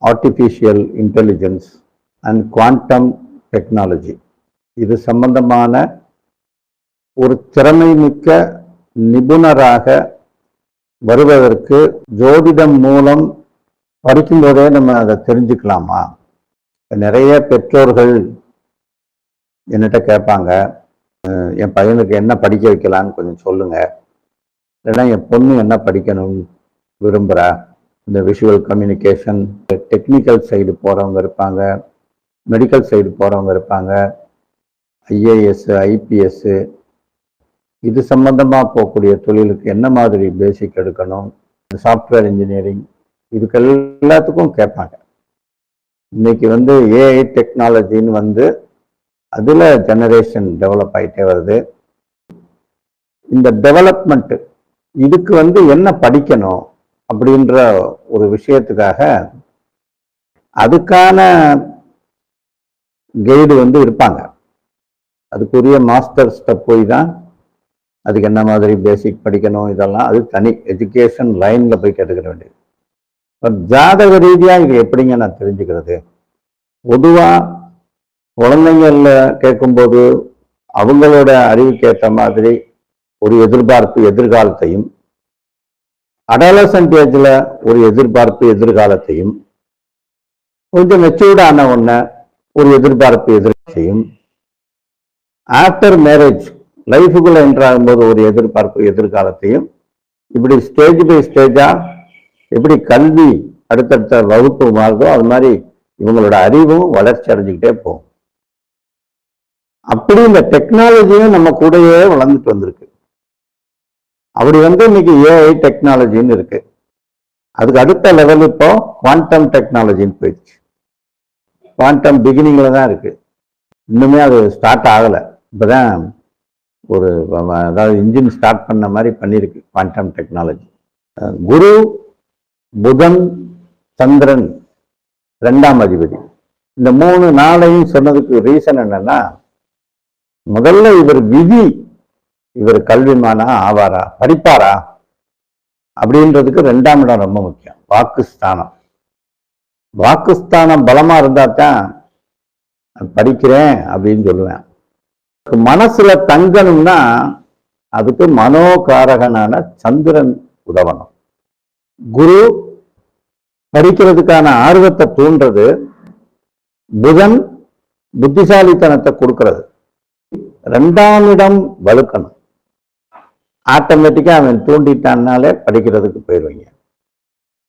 Artificial intelligence and quantum technology. இது சம்பந்தமான ஒரு திறமை மிக்க நிபுணராக வருவதற்கு ஜோதிடம் மூலம் படிக்கும்போதே நம்ம அதை தெரிஞ்சுக்கலாமா? நிறைய பெற்றோர்கள் என்னட்ட கேட்பாங்க, என் பையனுக்கு என்ன படிக்க வைக்கலான்னு கொஞ்சம் சொல்லுங்க, இல்லைன்னா என் பொண்ணு என்ன படிக்கணும்னு விரும்புகிறா. இந்த விஷுவல் கம்யூனிகேஷன், டெக்னிக்கல் சைடு போகிறவங்க இருப்பாங்க, மெடிக்கல் சைடு போகிறவங்க இருப்பாங்க, ஐஏஎஸ், ஐபிஎஸ், இது சம்பந்தமாக போகக்கூடிய தொழிலுக்கு என்ன மாதிரி பேசிக் எடுக்கணும், சாஃப்ட்வேர் இன்ஜினியரிங், இதுக்கு எல்லாத்துக்கும் கேட்பாங்க. இன்னைக்கு ஏஐ டெக்னாலஜின்னு அதில் ஜெனரேஷன் டெவலப் ஆகிட்டே வருது. இந்த டெவலப்மெண்ட் இதுக்கு என்ன படிக்கணும் அப்படின்ற ஒரு விஷயத்துக்காக அதுக்கான கைடு இருப்பாங்க. அதுக்குரிய மாஸ்டர்ஸ்ட போய் தான் அதுக்கு என்ன மாதிரி பேசிக் படிக்கணும், இதெல்லாம் அது தனி எஜுகேஷன் லைன்ல போய் கேட்டுக்கிற வேண்டியது. ஜாதக ரீதியா இது எப்படிங்க நான் தெரிஞ்சுக்கிறது? பொதுவா குழந்தைங்கள்ல கேட்கும்போது அவங்களோட அறிவுக்கேற்ற மாதிரி ஒரு எதிர்பார்ப்பு எதிர்காலத்தையும், அடாலசன்ட் ஏஜ்ல ஒரு எதிர்பார்ப்பு எதிர்காலத்தையும், கொஞ்சம் மெச்சூர்ட் ஆன உடனே ஒரு எதிர்பார்ப்பு எதிர்காலத்தையும், ஆஃப்டர் மேரேஜ் லைஃபுக்குள்ள என்ட்ராகும் போது ஒரு எதிர்பார்ப்பு எதிர்காலத்தையும், இப்படி ஸ்டேஜ் பை ஸ்டேஜா எப்படி கல்வி அடுத்தடுத்த வகுப்பு மாறுதோ அது மாதிரி இவங்களோட அறிவும் வளர்ச்சி அடைஞ்சுக்கிட்டே போகும். அப்படி இந்த டெக்னாலஜியும் நம்ம கூடயே வளர்ந்துட்டு வந்திருக்கு. அப்படி இன்னைக்கு ஏஐ டெக்னாலஜின்னு இருக்கு. அதுக்கு அடுத்த லெவல் இப்போ குவாண்டம் டெக்னாலஜின்னு போயிடுச்சு. குவாண்டம் பிகினிங்ல தான் இருக்கு, இன்னுமே அது ஸ்டார்ட் ஆகலை. இப்போதான் அதாவது இன்ஜின் ஸ்டார்ட் பண்ண மாதிரி பண்ணியிருக்கு குவாண்டம் டெக்னாலஜி. குரு, புதன், சந்திரன் 2ஆம் அதிபதி, இந்த 3 நாளையும் சொன்னதுக்கு ரீசன் என்னன்னா, முதல்ல இவர் கல்விமானா ஆவாரா, படிப்பாரா அப்படின்றதுக்கு 2ஆம் இடம் ரொம்ப முக்கியம். வாக்குஸ்தானம். வாக்குஸ்தானம் பலமா இருந்தா தான் படிக்கிறேன் அப்படின்னு சொல்லுவேன். மனசுல தங்கணும்னா அதுக்கு மனோகாரகனான சந்திரன் உதவணும். குரு படிக்கிறதுக்கான ஆர்வத்தை தூண்டுறது, புதன் புத்திசாலித்தனத்தை கொடுக்கறது. 2ஆம் இடம் வலுக்கணும். ஆட்டோமேட்டிக்கா அவன் தூண்டிட்டான்னாலே படிக்கிறதுக்கு போயிடுவீங்க.